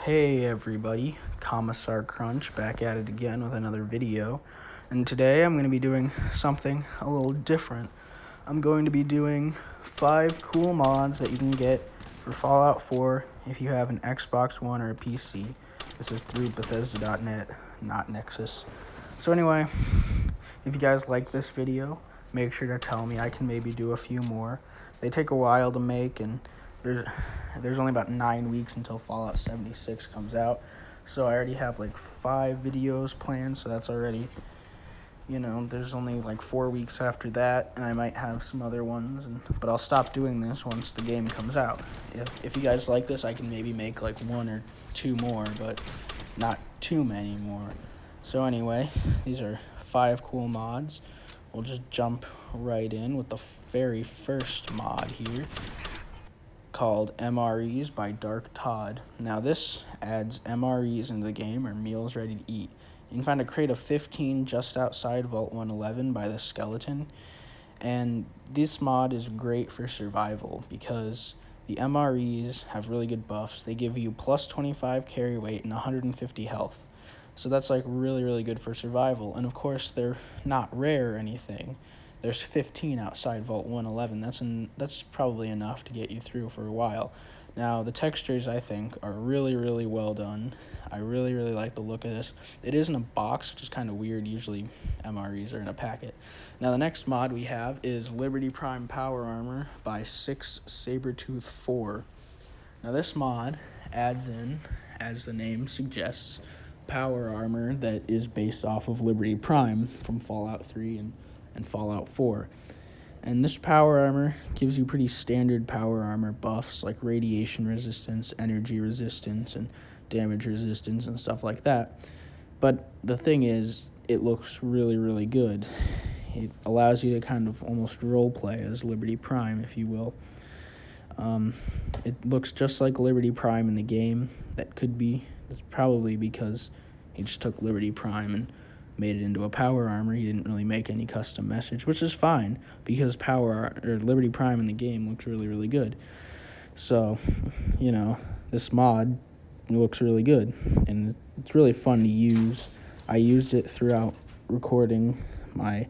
Hey everybody, Commissar Crunch back at it again with another video. And today I'm going to be doing something a little different. I'm going to be doing 5 cool mods that you can get for Fallout 4 if you have an Xbox One or a PC. This is through Bethesda.net, not Nexus. So anyway, if you guys like this video, make sure to tell me. I can maybe do a few more. They take a while to make, and there's only about 9 weeks until Fallout 76 comes out. So I already have like 5 videos planned, so that's already, there's only like 4 weeks after that, and I might have some other ones, but I'll stop doing this once the game comes out. If you guys like this, I can maybe make like 1 or 2 more, but not too many more. So anyway, these are 5 cool mods. We'll just jump right in with the very first mod here, called MREs by Dark Todd. Now this adds MREs into the game, or meals ready to eat. You can find a crate of 15 just outside Vault 111 by the skeleton, and this mod is great for survival because the MREs have really good buffs. They give you plus 25 carry weight and 150 health. So that's like really good for survival. And of course they're not rare or anything. There's 15 outside Vault 111. That's probably enough to get you through for a while. Now, the textures, I think, are really well done. I really like the look of this. It is in a box, which is kind of weird. Usually, MREs are in a packet. Now, the next mod we have is Liberty Prime Power Armor by 6 Sabretooth 4. Now, this mod adds in, as the name suggests, power armor that is based off of Liberty Prime from Fallout 3 and Fallout 4. And this power armor gives you pretty standard power armor buffs like radiation resistance, energy resistance, and damage resistance and stuff like that. But the thing is, it looks really good. It allows you to kind of almost roleplay as Liberty Prime, if you will. It looks just like Liberty Prime in the game. That's probably because he just took Liberty Prime and made it into a power armor. He didn't really make any custom message, which is fine because Liberty Prime in the game looks really good. So, this mod looks really good and it's really fun to use. I used it throughout recording my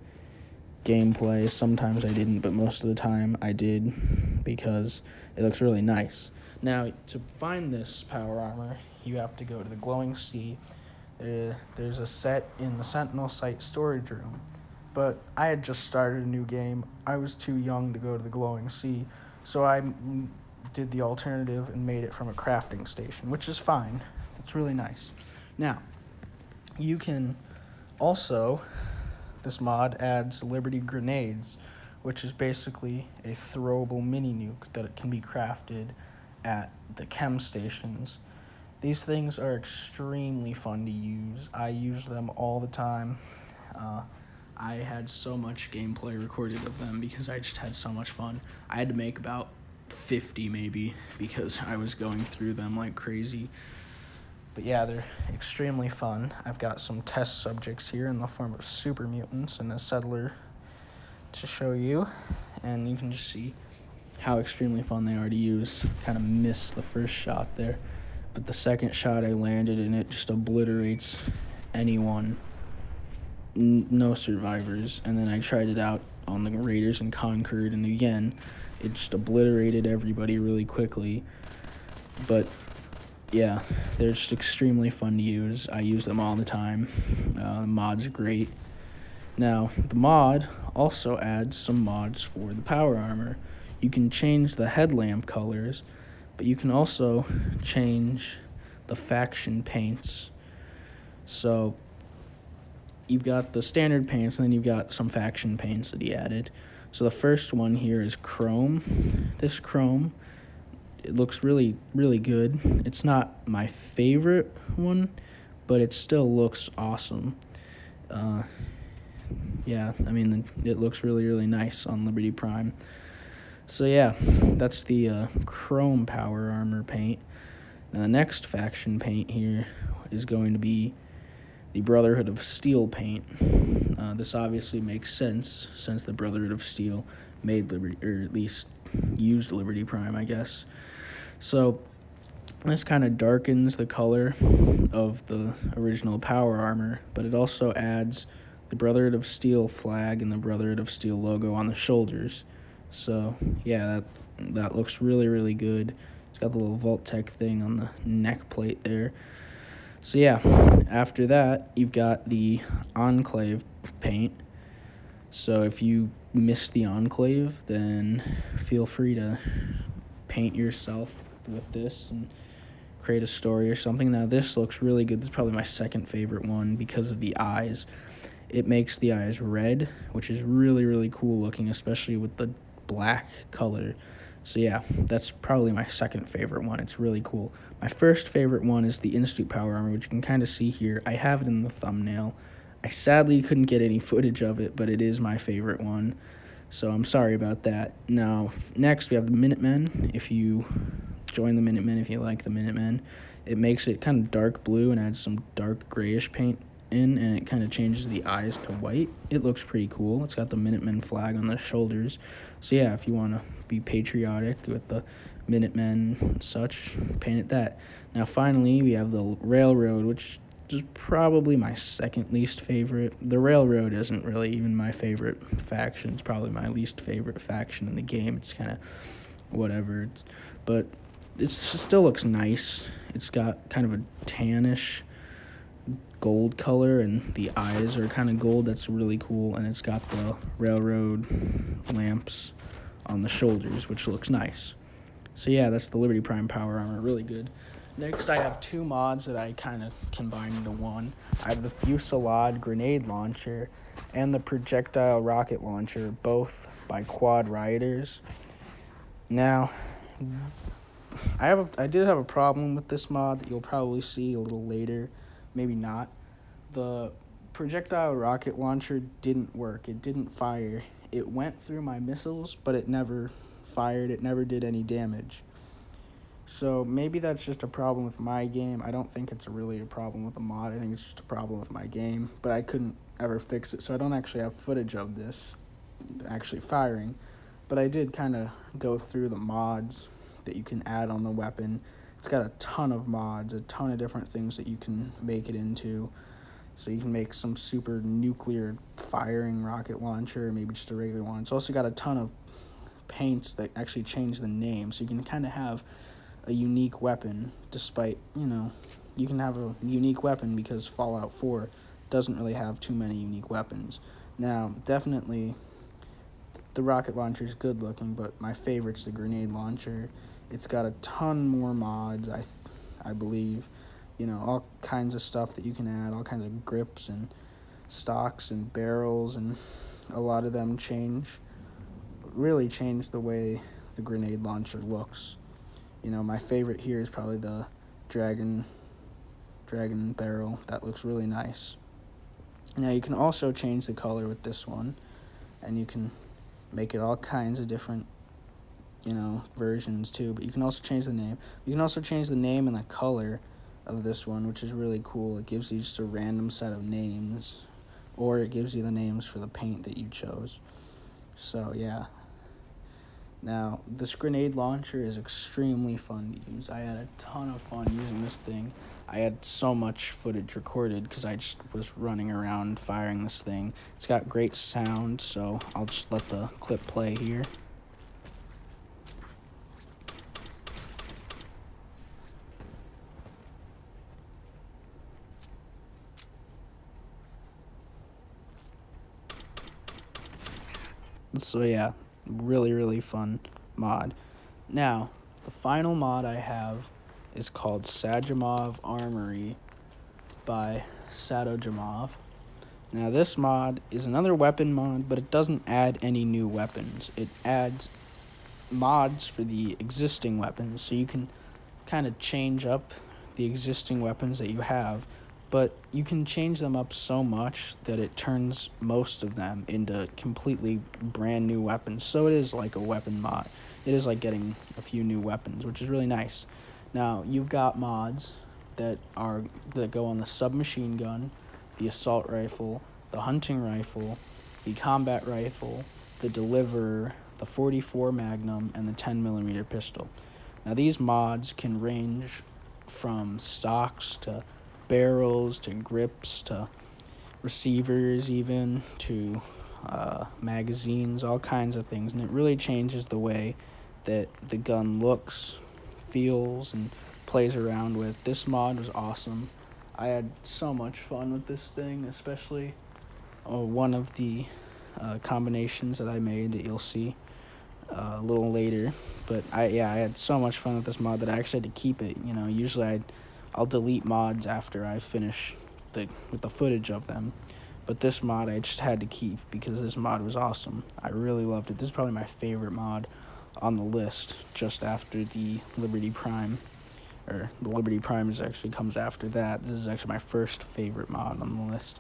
gameplay. Sometimes I didn't, but most of the time I did because it looks really nice. Now, to find this power armor, you have to go to the Glowing Sea. There's a set in the Sentinel Site storage room, but I had just started a new game. I was too young to go to the Glowing Sea, so I did the alternative and made it from a crafting station, which is fine. It's really nice. Now, you can also, this mod adds Liberty Grenades, which is basically a throwable mini nuke that can be crafted at the chem stations. These things are extremely fun to use. I use them all the time. I had so much gameplay recorded of them because I just had so much fun. I had to make about 50 maybe because I was going through them like crazy. But yeah, they're extremely fun. I've got some test subjects here in the form of super mutants and a settler to show you. And you can just see how extremely fun they are to use. Kind of missed the first shot there, but the second shot I landed and it just obliterates anyone. No survivors. And then I tried it out on the Raiders and Concord, and again, it just obliterated everybody really quickly. But yeah, they're just extremely fun to use. I use them all the time. The mod's great. Now, the mod also adds some mods for the power armor. You can change the headlamp colors, but you can also change the faction paints. So you've got the standard paints, and then you've got some faction paints that he added. So the first one here is chrome. This chrome, it looks really good. It's not my favorite one, but it still looks awesome. It looks really nice on Liberty Prime. So yeah, that's the chrome power armor paint. Now the next faction paint here is going to be the Brotherhood of Steel paint. This obviously makes sense since the Brotherhood of Steel made Liberty, or at least used Liberty Prime, I guess. So This kind of darkens the color of the original power armor, but it also adds the Brotherhood of Steel flag and the Brotherhood of Steel logo on the shoulders. So yeah, that looks really, really good. It's got the little Vault-Tec thing on the neck plate there. So yeah, after that, you've got the Enclave paint. So if you miss the Enclave, then feel free to paint yourself with this and create a story or something. Now this looks really good. This is probably my second favorite one because of the eyes. It makes the eyes red, which is really, really cool looking, especially with the black color. So yeah, that's probably my second favorite one. It's really cool. My first favorite one is the Institute Power Armor, which you can kind of see here. I have it in the thumbnail. I sadly couldn't get any footage of it, but it is my favorite one. So I'm sorry about that. Now, next we have the Minutemen. If you join the Minutemen, if you like the Minutemen, it makes it kind of dark blue and adds some dark grayish paint in, and it kind of changes the eyes to white. It looks pretty cool. It's got the Minutemen flag on the shoulders. So yeah, if you want to be patriotic with the Minutemen and such, paint it that. Now finally, we have the Railroad, which is probably my second least favorite. The Railroad isn't really even my favorite faction. It's probably my least favorite faction in the game. It's kind of whatever. But it still looks nice. It's got kind of a tannish gold color, and the eyes are kind of gold. That's really cool. And it's got the railroad lamps on the shoulders, which looks nice. So yeah, that's the Liberty Prime power armor. Really good. Next, I have two mods that I kind of combined into one. I have the Fusillade grenade launcher and the projectile rocket launcher, both by Quad Rioters. Now, I did have a problem with this mod that you'll probably see a little later, maybe not. The projectile rocket launcher didn't work. It didn't fire. It went through my missiles, but it never fired. It never did any damage. So maybe that's just a problem with my game. I don't think it's really a problem with the mod. I think it's just a problem with my game, but I couldn't ever fix it, so I don't actually have footage of this actually firing. But I did kind of go through the mods that you can add on the weapon. It's got a ton of mods, a ton of different things that you can make it into. So you can make some super nuclear firing rocket launcher, maybe just a regular one. It's also got a ton of paints that actually change the name, so you can kind of have a unique weapon, despite, you can have a unique weapon because Fallout 4 doesn't really have too many unique weapons. Now, definitely, the rocket launcher is good looking, but my favorite's the grenade launcher. It's got a ton more mods, I believe. All kinds of stuff that you can add, all kinds of grips and stocks and barrels, and a lot of them really change the way the grenade launcher looks. My favorite here is probably the dragon barrel. That looks really nice. Now you can also change the color with this one, and you can make it all kinds of different, versions too, but you can also change the name. You can also change the name and the color of this one, which is really cool. It gives you just a random set of names, or it gives you the names for the paint that you chose. So yeah. Now, this grenade launcher is extremely fun to use. I had a ton of fun using this thing. I had so much footage recorded because I just was running around firing this thing. It's got great sound, so I'll just let the clip play here. So yeah, really, really fun mod. Now, the final mod I have is called Sajamov Armory by Sadojamov. Now, this mod is another weapon mod, but it doesn't add any new weapons. It adds mods for the existing weapons, so you can kind of change up the existing weapons that you have, but you can change them up so much that it turns most of them into completely brand new weapons. So it is like a weapon mod. It is like getting a few new weapons, which is really nice. Now, you've got mods that go on the submachine gun, the assault rifle, the hunting rifle, the combat rifle, the deliverer, the .44 Magnum, and the 10mm pistol. Now, these mods can range from stocks to barrels to grips to receivers, even to magazines, all kinds of things. And it really changes the way that the gun looks, feels, and plays around with. This mod was awesome. I had so much fun with this thing, especially one of the combinations that I made that you'll see a little later. But I had so much fun with this mod that I actually had to keep it. Usually I'll delete mods after I finish with the footage of them. But this mod I just had to keep because this mod was awesome. I really loved it. This is probably my favorite mod on the list, just after the Liberty Prime. Or the Liberty Prime actually comes after that. This is actually my first favorite mod on the list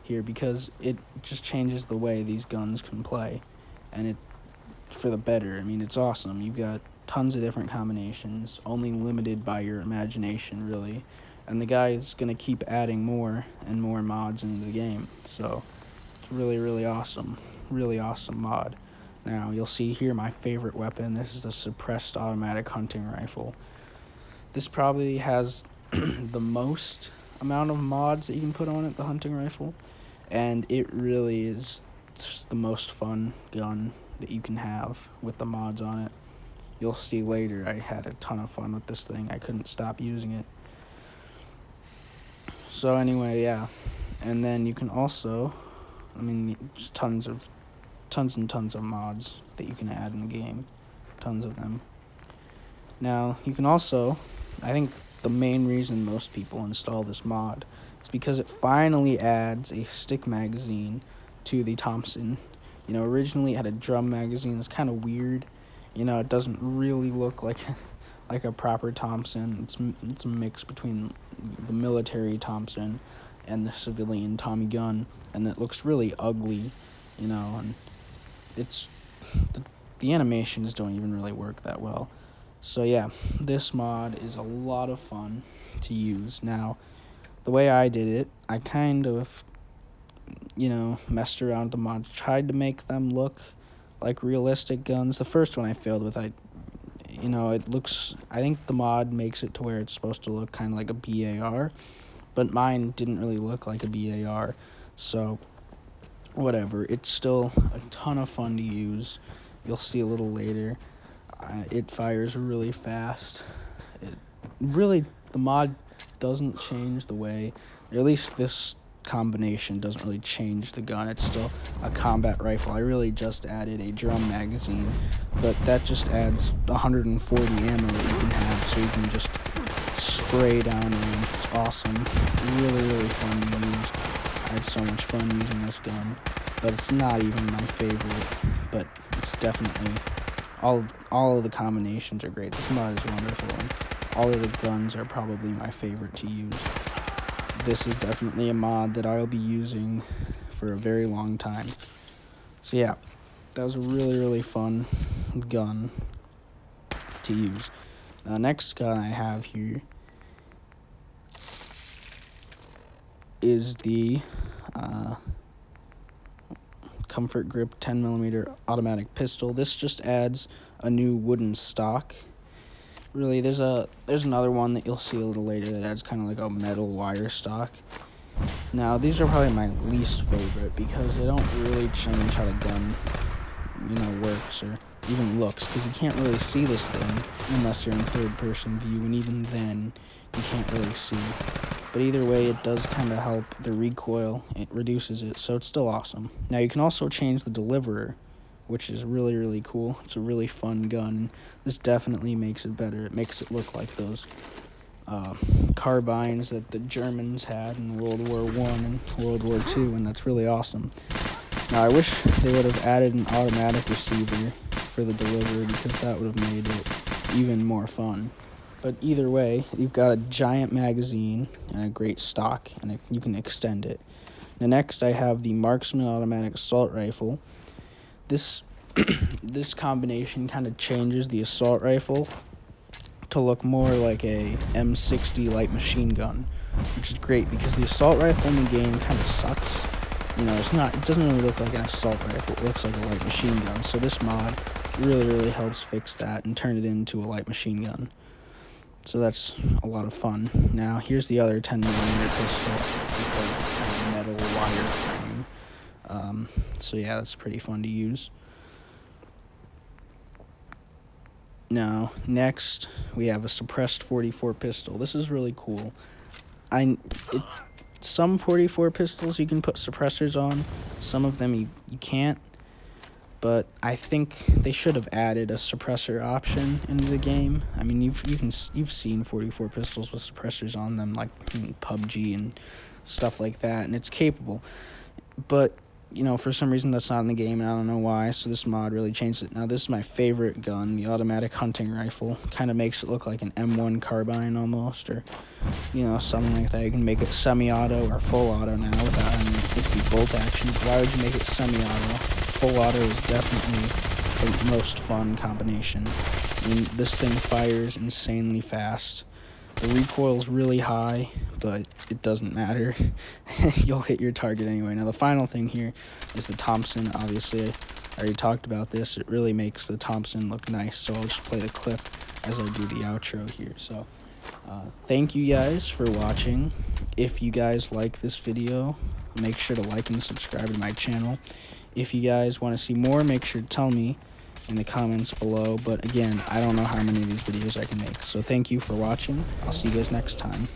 here because it just changes the way these guns can play. And it for the better. I mean, it's awesome. You've got tons of different combinations, only limited by your imagination, really. And the guy is going to keep adding more and more mods into the game. So it's really, really awesome. Really awesome mod. Now, you'll see here my favorite weapon. This is the suppressed automatic hunting rifle. This probably has the most amount of mods that you can put on it, the hunting rifle. And it really is just the most fun gun that you can have with the mods on it. You'll see later I had a ton of fun with this thing. I couldn't stop using it. So anyway, yeah. And then you can also, just tons and tons of mods that you can add in the game. Tons of them. Now, you can also, I think the main reason most people install this mod is because it finally adds a stick magazine to the Thompson. Originally it had a drum magazine. It's kind of weird. It doesn't really look like a proper Thompson. It's a mix between the military Thompson and the civilian Tommy gun, and it looks really ugly, and it's the animations don't even really work that well. So yeah, this mod is a lot of fun to use. Now, the way I did it, I kind of messed around with the mods, tried to make them look like realistic guns. The first one I failed with. I think the mod makes it to where it's supposed to look kind of like a BAR, but mine didn't really look like a BAR, so whatever. It's still a ton of fun to use. You'll see a little later. It fires really fast. The mod doesn't change the way, or at least this combination doesn't really change the gun. It's still a combat rifle. I really just added a drum magazine, but that just adds 140 ammo that you can have, so you can just spray down range. It's awesome. Really, really fun to use. I had so much fun using this gun, but it's not even my favorite, but it's definitely, all of the combinations are great. This mod is wonderful, and all of the guns are probably my favorite to use. This is definitely a mod that I'll be using for a very long time. So yeah, that was a really, really fun gun to use. The next gun I have here is the Comfort Grip 10mm automatic pistol. This just adds a new wooden stock. Really, there's another one that you'll see a little later that adds kind of like a metal wire stock. Now, these are probably my least favorite because they don't really change how the gun, works or even looks, because you can't really see this thing unless you're in third-person view, and even then, you can't really see. But either way, it does kind of help the recoil. It reduces it, so it's still awesome. Now, you can also change the deliverer, which is really, really cool. It's a really fun gun, and this definitely makes it better. It makes it look like those carbines that the Germans had in World War I and World War II, and that's really awesome. Now, I wish they would have added an automatic receiver for the deliverer, because that would have made it even more fun. But either way, you've got a giant magazine and a great stock, and you can extend it. Now, next, I have the Marksman automatic assault rifle. This combination kind of changes the assault rifle to look more like a M60 light machine gun, which is great because the assault rifle in the game kind of sucks. It doesn't really look like an assault rifle. It looks like a light machine gun. So this mod really, really helps fix that and turn it into a light machine gun. So that's a lot of fun. Now, here's the other 10mm pistol with the kind of metal wire frame. So yeah, that's pretty fun to use. Now, next, we have a suppressed 44 pistol. This is really cool. Some 44 pistols you can put suppressors on. Some of them you can't. But I think they should have added a suppressor option into the game. I mean, you've seen 44 pistols with suppressors on them, like in PUBG and stuff like that, and it's capable. But for some reason that's not in the game, and I don't know why. So this mod really changed it. Now this is my favorite gun, the automatic hunting rifle. Kind of makes it look like an M1 carbine almost, or something like that. You can make it semi-auto or full auto now without having 50 bolt action. Why would you make it semi-auto? Full auto is definitely the most fun combination. I mean, this thing fires insanely fast. The recoil's really high, but it doesn't matter. You'll hit your target anyway. Now, the final thing here is the Thompson. Obviously, I already talked about this. It really makes the Thompson look nice, so I'll just play the clip as I do the outro here. So, thank you guys for watching. If you guys like this video, make sure to like and subscribe to my channel. If you guys want to see more, make sure to tell me in the comments below. But again, I don't know how many of these videos I can make. So thank you for watching. I'll see you guys next time.